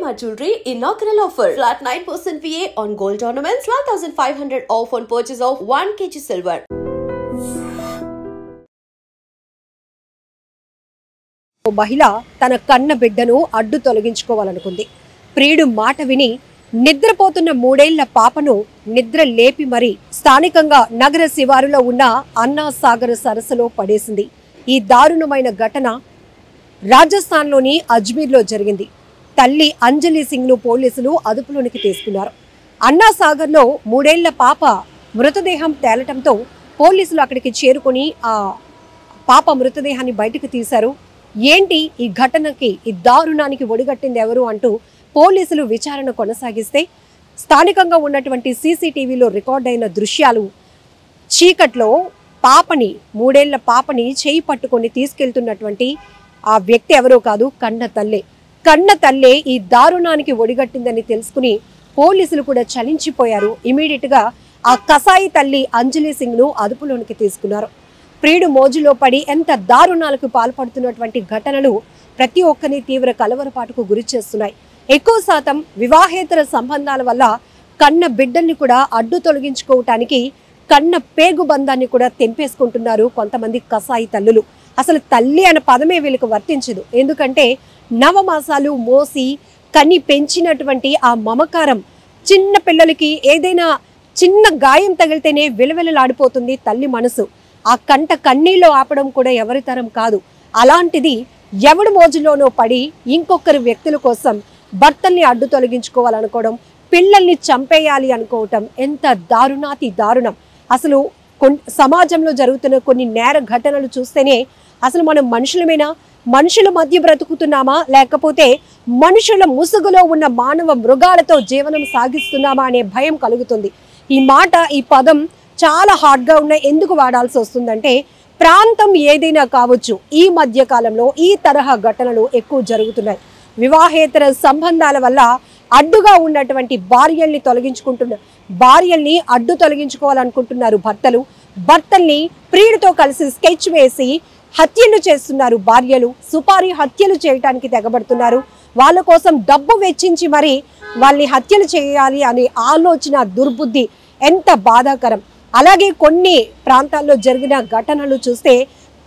Shalimar Jewelry inaugural offer. Flat 9% VA on gold ornaments, 12,500 off on purchase of 1 kg silver. మహిళ తన కన్న బిడ్డను అడ్డు తొలగించుకోవాలనుకుంది. ప్రియుడు మాట విని నిద్రపోతున్న 3 ఏళ్ల పాపను నిద్ర లేపి మరి స్థానికంగా నగర శివారులో ఉన్న అన్నా సాగర్ సరస్సులో పడేసింది. ఈ దారుణమైన ఘటన రాజస్థాన్లోని అజ్మీర్లో జరిగింది. తల్లి అంజలి సింగ్ను పోలీసులు అదుపులోనికి తీసుకున్నారు. అన్నా సాగర్లో 3 ఏళ్ల పాప మృతదేహం తేలటంతో పోలీసులు అక్కడికి చేరుకొని ఆ పాప మృతదేహాన్ని బయటకు తీశారు. ఏంటి ఈ ఘటనకి, ఈ దారుణానికి ఒడిగట్టింది ఎవరు అంటూ పోలీసులు విచారణ కొనసాగిస్తే స్థానికంగా ఉన్నటువంటి సీసీటీవీలో రికార్డ్ అయిన దృశ్యాలు చీకట్లో పాపని 3 ఏళ్ల పాపని చేయి పట్టుకొని తీసుకెళ్తున్నటువంటి ఆ వ్యక్తి ఎవరో కాదు, కన్న తల్లే. కన్న తల్లే ఈ దారుణానికి ఒడిగట్టిందని తెలుసుకుని పోలీసులు కూడా చలించిపోయారు. ఇమీడియట్ గా ఆ కసాయి తల్లి అంజలి సింగ్ ను అదుపులోనికి తీసుకున్నారు. ప్రియుడు మోజులో పడి ఎంత దారుణాలకు పాల్పడుతున్నటువంటి ఘటనలు ప్రతి ఒక్కరిని తీవ్ర కలవరపాటుకు గురి చేస్తున్నాయి. ఎక్కువ శాతం వివాహేతర సంబంధాల వల్ల కన్న బిడ్డల్ని కూడా అడ్డు తొలగించుకోవటానికి కన్న పేగు బంధాన్ని కూడా తెంపేసుకుంటున్నారు కొంతమంది కసాయి తల్లులు. అసలు తల్లి అనే పదమే వీళ్ళకి వర్తించదు. ఎందుకంటే నవమాసాలు మోసి కని పెంచినటువంటి ఆ మమకారం, చిన్న పిల్లలకి ఏదైనా చిన్న గాయం తగిలితేనే విలవిలలాడిపోతుంది తల్లి మనసు. ఆ కంట కన్నీళ్ళు ఆపడం కూడా ఎవరి తరం కాదు. అలాంటిది ఎవడి మోజులోనో పడి ఇంకొకరి వ్యక్తుల కోసం భర్తల్ని అడ్డు తొలగించుకోవాలనుకోవడం, పిల్లల్ని చంపేయాలి అనుకోవటం ఎంత దారుణాతి దారుణం. అసలు సమాజంలో జరుగుతున్న కొన్ని నేర ఘటనలు చూస్తేనే అసలు మనం మనుషులమేనా, మనుషుల మధ్య బ్రతుకుతున్నామా, లేకపోతే మనుషుల ముసుగులో ఉన్న మానవ మృగాలతో జీవనం సాగిస్తున్నామా అనే భయం కలుగుతుంది. ఈ మాట, ఈ పదం చాలా హార్డ్గా ఉన్న ఎందుకు వాడాల్సి వస్తుందంటే ప్రాంతం ఏదైనా కావచ్చు, ఈ మధ్య కాలంలో ఈ తరహా ఘటనలు ఎక్కువ జరుగుతున్నాయి. వివాహేతర సంబంధాల వల్ల అడ్డుగా ఉన్నటువంటి భార్యల్ని అడ్డు తొలగించుకోవాలనుకుంటున్నారు భర్తలు. భర్తల్ని ప్రియుడితో కలిసి స్కెచ్ వేసి హత్యలు చేస్తున్నారు భార్యలు. సుపారీ హత్యలు చేయడానికి తెగబడుతున్నారు. వాళ్ళ కోసం డబ్బు వెచ్చించి మరి వాళ్ళని హత్యలు చేయాలి అనే ఆలోచన, దుర్బుద్ధి ఎంత బాధాకరం. అలాగే కొన్ని ప్రాంతాల్లో జరిగిన ఘటనలు చూస్తే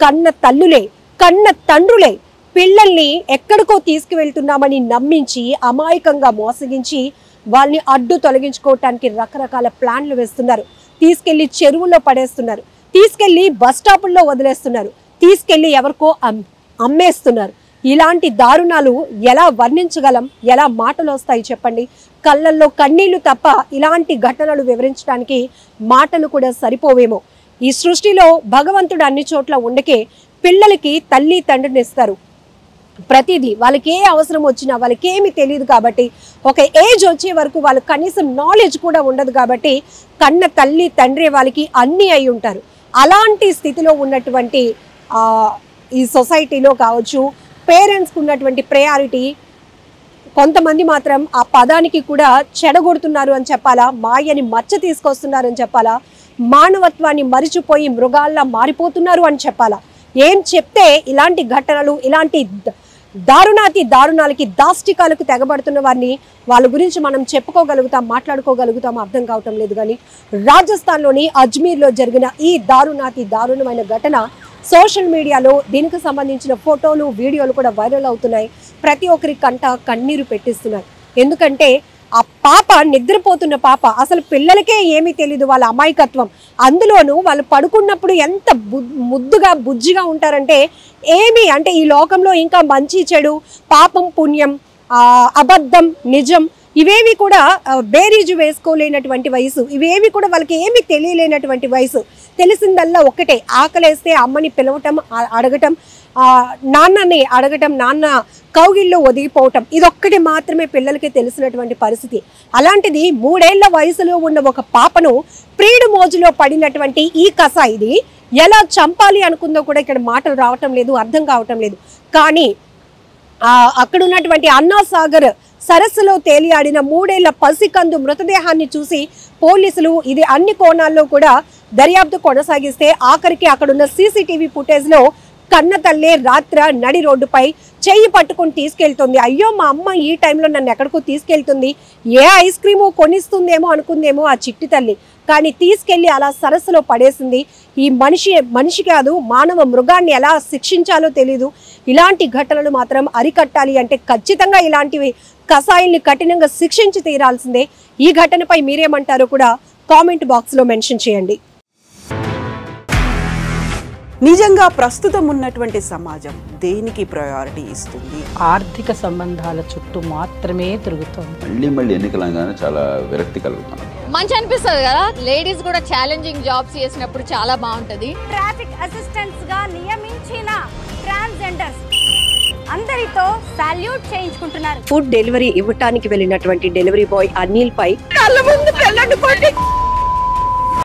కన్న తల్లులే, కన్న తండ్రులే పిల్లల్ని ఎక్కడికో తీసుకువెళ్తున్నామని నమ్మించి అమాయకంగా మోసగించి వాళ్ళని అడ్డు తొలగించుకోవటానికి రకరకాల ప్లాన్లు వేస్తున్నారు. తీసుకెళ్లి చెరువుల్లో పడేస్తున్నారు, తీసుకెళ్లి బస్ స్టాపుల్లో వదిలేస్తున్నారు, తీసుకెళ్లి ఎవరికో అమ్మేస్తున్నారు. ఇలాంటి దారుణాలు ఎలా వర్ణించగలం, ఎలా మాటలు వస్తాయి చెప్పండి? కళ్ళల్లో కన్నీళ్లు తప్ప ఇలాంటి ఘటనలు వివరించడానికి మాటలు కూడా సరిపోవేమో. ఈ సృష్టిలో భగవంతుడు అన్ని చోట్ల ఉండకే పిల్లలకి తల్లి తండ్రిని ఇస్తారు. ప్రతిదీ వాళ్ళకి ఏ అవసరం వచ్చినా వాళ్ళకి ఏమి తెలియదు కాబట్టి, ఒక ఏజ్ వచ్చే వరకు వాళ్ళకి కనీసం నాలెడ్జ్ కూడా ఉండదు కాబట్టి కన్న తల్లి తండ్రి వాళ్ళకి అన్నీ అయి ఉంటారు. అలాంటి స్థితిలో ఉన్నటువంటి ఈ సొసైటీలో కావచ్చు, పేరెంట్స్కి ఉన్నటువంటి ప్రయారిటీ కొంతమంది మాత్రం ఆ పదానికి కూడా చెడగొడుతున్నారు అని చెప్పాలా, మాయని మచ్చ తీసుకొస్తున్నారు అని చెప్పాలా, మానవత్వాన్ని మరిచిపోయి మృగాల్లా మారిపోతున్నారు అని చెప్పాలా? ఏం చెప్తే ఇలాంటి ఘటనలు, ఇలాంటి దారుణాలకి, దాష్టికాలకు తెగబడుతున్న వారిని వాళ్ళ గురించి మనం చెప్పుకోగలుగుతాం, మాట్లాడుకోగలుగుతాం అర్థం కావటం లేదు. కానీ రాజస్థాన్లోని అజ్మీర్లో జరిగిన ఈ దారుణమైన ఘటన సోషల్ మీడియాలో దీనికి సంబంధించిన ఫోటోలు, వీడియోలు కూడా వైరల్ అవుతున్నాయి. ప్రతి ఒక్కరి కంట కన్నీరు పెట్టిస్తున్నాయి. ఎందుకంటే ఆ పాప, నిద్రపోతున్న పాప, అసలు పిల్లలకే ఏమీ తెలీదు వాళ్ళ అమాయకత్వం. అందులోనూ వాళ్ళు పడుకున్నప్పుడు ఎంత ముద్దుగా బుజ్జిగా ఉంటారంటే అంటే ఈ లోకంలో ఇంకా మంచి చెడు, పాపం పుణ్యం, అబద్ధం నిజం ఇవేవి కూడా బేరీజు వేసుకోలేనటువంటి వయసు. ఇవేవి కూడా వాళ్ళకి ఏమి తెలియలేనటువంటి వయసు. తెలిసిందల్లా ఒక్కటే, ఆకలేస్తే అమ్మని పిలవటం, అడగటం, నాన్నని అడగటం, నాన్న కౌగిల్లో ఒదిగిపోవటం, ఇదొక్కటి మాత్రమే పిల్లలకి తెలిసినటువంటి పరిస్థితి. అలాంటిది 3 ఏళ్ల వయసులో ఉన్న ఒక పాపను ప్రియుడు మోజులో పడినటువంటి ఈ కసాయిది ఎలా చంపాలి అనుకుందో కూడా ఇక్కడ మాటలు రావటం లేదు, అర్థం కావటం లేదు. కానీ అక్కడ ఉన్నటువంటి అన్నా సాగర్ సరస్సులో తేలియాడిన 3 ఏళ్ల పసికందు మృతదేహాన్ని చూసి పోలీసులు ఇది అన్ని కోణాల్లో కూడా దర్యాప్తు కొనసాగిస్తే ఆఖరికి అక్కడున్న సీసీటీవీ ఫుటేజ్ లో కన్న తల్లే రాత్ర నడి రోడ్డుపై చెయ్యి పట్టుకొని తీసుకెళ్తుంది. అయ్యో మా అమ్మ ఈ టైంలో నన్ను ఎక్కడికో తీసుకెళ్తుంది, ఏ ఐస్ క్రీము కొనిస్తుందేమో అనుకుందేమో ఆ చిట్టి తల్లి. కానీ తీసుకెళ్లి అలా సరస్సులో పడేసింది. ఈ మనిషి కాదు, మానవ మృగాన్ని ఎలా శిక్షించాలో తెలీదు. ఇలాంటి ఘటనలు మాత్రం అరికట్టాలి అంటే ఖచ్చితంగా ఇలాంటివి కసాయిల్ని కఠినంగా శిక్షించి తీరాల్సిందే. ఈ ఘటనపై మీరేమంటారో కూడా కామెంట్ బాక్స్ లో మెన్షన్ చేయండి. నిజంగా ప్రస్తుతం ఉన్నటువంటి సమాజం దేనికి ప్రయారిటీ ఇస్తుంది? ఆర్థిక సంబంధాల చుట్టూ మాత్రమే తిరుగుతుంది. మళ్ళీ ఎన్నికలంగానే చాలా విరక్తి కలుగుతున్నాం. మంచి అనిపిస్తుంది కదా, లేడీస్ కూడా ఛాలెంజింగ్ జాబ్స్ చేసినప్పుడు చాలా బాగుంటది. ట్రాఫిక్ అసిస్టెంట్స్ గా నియమించిన ట్రాన్స్జెండర్స్ అందరితో సాల్యూట్ చేయించుకుంటున్నారు. ఫుడ్ డెలివరీ ఇవ్వటానికి వెళ్ళినటువంటి డెలివరీ బాయ్ అనిల్ పై కళ్ళ ముందు